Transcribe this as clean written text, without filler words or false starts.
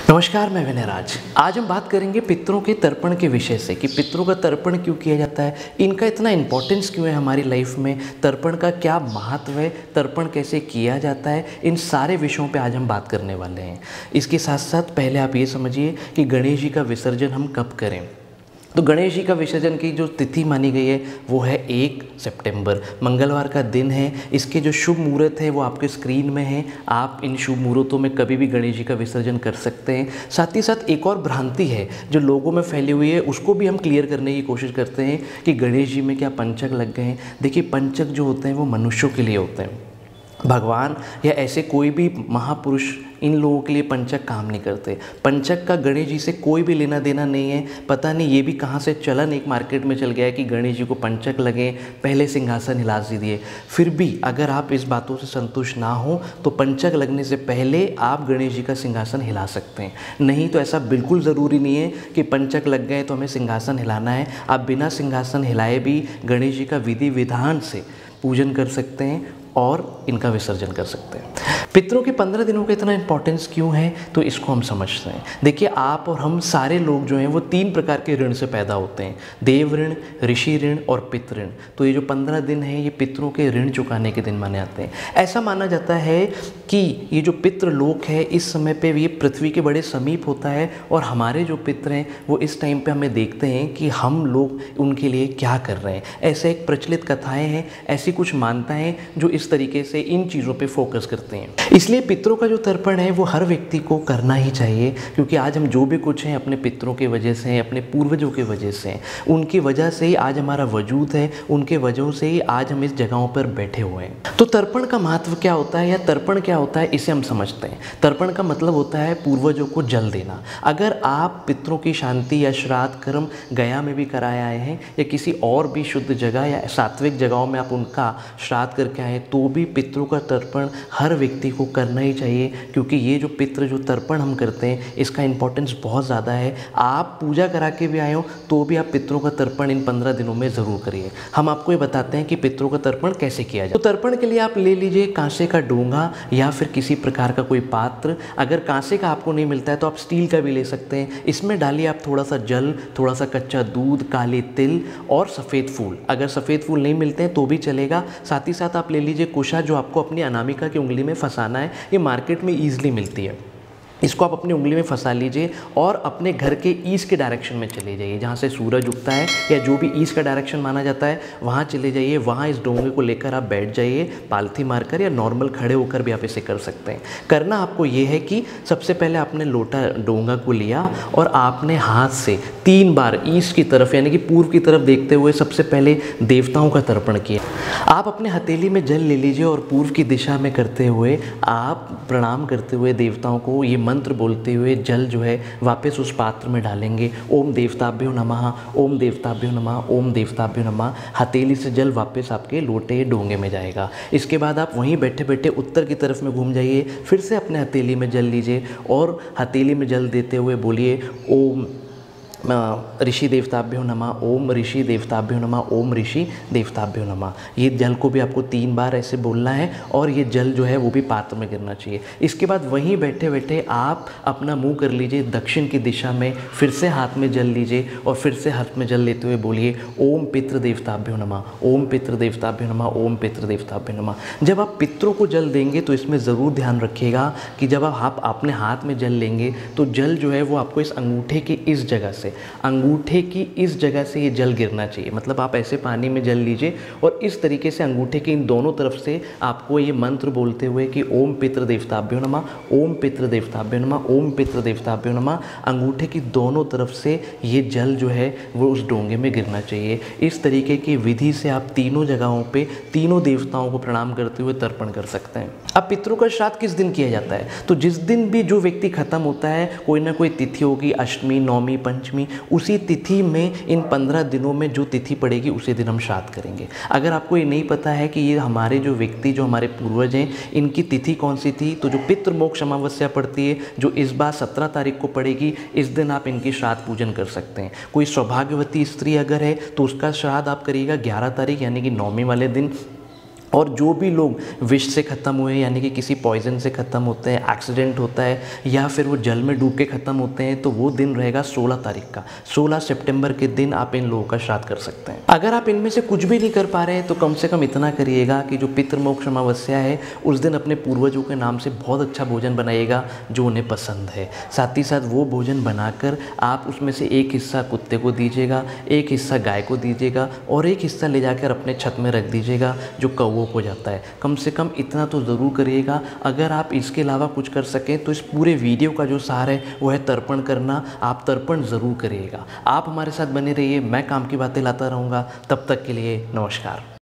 नमस्कार, मैं विनय राज। आज हम बात करेंगे पितरों के तर्पण के विषय से कि पितरों का तर्पण क्यों किया जाता है, इनका इतना इम्पोर्टेंस क्यों है हमारी लाइफ में, तर्पण का क्या महत्व है, तर्पण कैसे किया जाता है, इन सारे विषयों पे आज हम बात करने वाले हैं। इसके साथ साथ पहले आप ये समझिए कि गणेश जी का विसर्जन हम कब करें। तो गणेश जी का विसर्जन की जो तिथि मानी गई है वो है 1 सितंबर, मंगलवार का दिन है। इसके जो शुभ मुहूर्त है वो आपके स्क्रीन में है। आप इन शुभ मुहूर्तों में कभी भी गणेश जी का विसर्जन कर सकते हैं। साथ ही साथ एक और भ्रांति है जो लोगों में फैली हुई है, उसको भी हम क्लियर करने की कोशिश करते हैं कि गणेश जी में क्या पंचक लग गए हैं। देखिए, पंचक जो होते हैं वो मनुष्यों के लिए होते हैं। भगवान या ऐसे कोई भी महापुरुष इन लोगों के लिए पंचक काम नहीं करते। पंचक का गणेश जी से कोई भी लेना देना नहीं है। पता नहीं ये भी कहाँ से चलन एक मार्केट में चल गया है कि गणेश जी को पंचक लगे, पहले सिंहासन हिला दीजिए। फिर भी अगर आप इस बातों से संतुष्ट ना हो तो पंचक लगने से पहले आप गणेश जी का सिंहासन हिला सकते हैं। नहीं तो ऐसा बिल्कुल ज़रूरी नहीं है कि पंचक लग गए तो हमें सिंहासन हिलाना है। आप बिना सिंहासन हिलाए भी गणेश जी का विधि विधान से पूजन कर सकते हैं और इनका विसर्जन कर सकते हैं। पितरों के 15 दिनों का इतना इंपॉर्टेंस क्यों है, तो इसको हम समझते हैं। देखिए, आप और हम सारे लोग जो हैं वो 3 प्रकार के ऋण से पैदा होते हैं, देव ऋण, ऋषि ऋण और पितृ ऋण। तो ये जो 15 दिन हैं ये पितरों के ऋण चुकाने के दिन माने जाते हैं। ऐसा माना जाता है कि ये जो पितृ लोक है इस समय पे ये पृथ्वी के बड़े समीप होता है और हमारे जो पितृ हैं वो इस टाइम पे हमें देखते हैं कि हम लोग उनके लिए क्या कर रहे हैं। ऐसे एक प्रचलित कथाएँ हैं, ऐसी कुछ मान्यताएँ जो इस तरीके से इन चीज़ों पे फोकस करते हैं। इसलिए पितरों का जो तर्पण है वो हर व्यक्ति को करना ही चाहिए, क्योंकि आज हम जो भी कुछ हैं अपने पितरों के वजह से हैं, अपने पूर्वजों के वजह से हैं। उनकी वजह से ही आज हमारा वजूद है, उनके वजह से ही आज हम इस जगहों पर बैठे हुए हैं। तो तर्पण का महत्व क्या होता है या तर्पण क्या होता है, इसे हम समझते हैं। तर्पण का मतलब होता है पूर्वजों को जल देना। अगर आप पितरों की शांति या श्राद्ध कर्म गया में भी कराए आए हैं या किसी और भी शुद्ध जगह या सात्विक जगहों में आप उनका श्राद्ध करके आए हैं, तो भी पितरों का तर्पण हर व्यक्ति को करना ही चाहिए, क्योंकि ये जो पितृ जो तर्पण हम करते हैं इसका इंपॉर्टेंस बहुत ज़्यादा है। आप पूजा करा के भी आए हो तो भी आप पितरों का तर्पण इन 15 दिनों में ज़रूर करिए। हम आपको ये बताते हैं कि पितरों का तर्पण कैसे किया जाए। तो तर्पण के लिए आप ले लीजिए कांसे का डोंगा या फिर किसी प्रकार का कोई पात्र। अगर कांसे का आपको नहीं मिलता है तो आप स्टील का भी ले सकते हैं। इसमें डालिए आप थोड़ा सा जल, थोड़ा सा कच्चा दूध, काले तिल और सफ़ेद फूल। अगर सफ़ेद फूल नहीं मिलते हैं तो भी चलेगा। साथ ही साथ आप ले लीजिए कुशा, जो आपको अपनी अनामिका की उंगली में फंसाना है। ये मार्केट में ईजिली मिलती है। इसको आप अपनी उंगली में फंसा लीजिए और अपने घर के ईस्ट के डायरेक्शन में चले जाइए, जहाँ से सूरज उगता है या जो भी ईस्ट का डायरेक्शन माना जाता है वहाँ चले जाइए। वहाँ इस डोंगे को लेकर आप बैठ जाइए, पालथी मारकर या नॉर्मल खड़े होकर भी आप इसे कर सकते हैं। करना आपको ये है कि सबसे पहले आपने लोटा डोंगा को लिया और आपने हाथ से 3 बार ईस्ट की तरफ यानी कि पूर्व की तरफ देखते हुए सबसे पहले देवताओं का तर्पण किया। आप अपने हथेली में जल ले लीजिए और पूर्व की दिशा में करते हुए आप प्रणाम करते हुए देवताओं को ये मंत्र बोलते हुए जल जो है वापस उस पात्र में डालेंगे। ओम देवताभ्यो नमः, ओम देवताभ्यो नमः, ओम देवताभ्यो नमः। हथेली से जल वापस आपके लोटे डोंगे में जाएगा। इसके बाद आप वहीं बैठे बैठे उत्तर की तरफ में घूम जाइए, फिर से अपने हथेली में जल लीजिए और हथेली में जल देते हुए बोलिए ओम ऋषि देवताभ्यो नमः, ओम ऋषि देवताभ्यो नमः, ओम ऋषि देवताभ्यो नमः। ये जल को भी आपको 3 बार ऐसे बोलना है और ये जल जो है वो भी पात्र में गिरना चाहिए। इसके बाद वहीं बैठे बैठे आप अपना मुंह कर लीजिए दक्षिण की दिशा में, फिर से हाथ में जल लीजिए और फिर से हाथ में जल लेते हुए बोलिए ओम पितृ देवताभ्यो नमः, ओम पितृ देवताभ्यो नमः, ओम पितृ देवताभ्यो नमः। जब आप पितरों को जल देंगे तो इसमें ज़रूर ध्यान रखिएगा कि जब आप अपने हाथ में जल लेंगे तो जल जो है वो आपको इस अंगूठे की इस जगह से, अंगूठे की इस जगह से ये जल गिरना चाहिए। मतलब आप ऐसे पानी में जल लीजिए और इस तरीके से अंगूठे के इन दोनों तरफ से आपको ये मंत्र बोलते हुए कि ओम पितृ देवताभ्यो नमः, ओम पितृ देवताभ्यो नमः, ओम पितृ देवताभ्यो नमः, अंगूठे की दोनों तरफ से ये जल जो है वो उस डोंगे में गिरना चाहिए। इस तरीके की विधि से आप तीनों जगहों पे तीनों देवताओं को प्रणाम करते हुए तर्पण कर सकते हैं। अब पितरों का श्राद्ध किस दिन किया जाता है, तो जिस दिन भी जो व्यक्ति खत्म होता है, कोई ना कोई तिथि होगी, अष्टमी, नवमी, पंचमी, उसी तिथि में इन 15 दिनों में जो तिथि पड़ेगी उसी दिन हम श्राद्ध करेंगे। अगर आपको ये नहीं पता है कि ये हमारे जो व्यक्ति जो हमारे पूर्वज हैं इनकी तिथि कौन सी थी, तो जो पितृमोक्ष अमावस्या पड़ती है जो इस बार 17 तारीख को पड़ेगी, इस दिन आप इनकी श्राद्ध पूजन कर सकते हैं। कोई सौभाग्यवती स्त्री अगर है तो उसका श्राद्ध आप करिएगा 11 तारीख यानी कि नवमी वाले दिन। और जो भी लोग विष से ख़त्म हुए यानी कि किसी पॉइजन से ख़त्म होते हैं, एक्सीडेंट होता है या फिर वो जल में डूब के ख़त्म होते हैं, तो वो दिन रहेगा 16 तारीख का। 16 सितंबर के दिन आप इन लोगों का श्राद्ध कर सकते हैं। अगर आप इनमें से कुछ भी नहीं कर पा रहे हैं तो कम से कम इतना करिएगा कि जो पितृमोक्ष अमावस्या है उस दिन अपने पूर्वजों के नाम से बहुत अच्छा भोजन बनाइएगा जो उन्हें पसंद है। साथ ही साथ वो भोजन बनाकर आप उसमें से एक हिस्सा कुत्ते को दीजिएगा, एक हिस्सा गाय को दीजिएगा और एक हिस्सा ले जाकर अपने छत में रख दीजिएगा जो कौवों हो जाता है। कम से कम इतना तो ज़रूर करिएगा। अगर आप इसके अलावा कुछ कर सकें तो इस पूरे वीडियो का जो सार है वो है तर्पण करना। आप तर्पण ज़रूर करिएगा। आप हमारे साथ बने रहिए, मैं काम की बातें लाता रहूँगा। तब तक के लिए नमस्कार।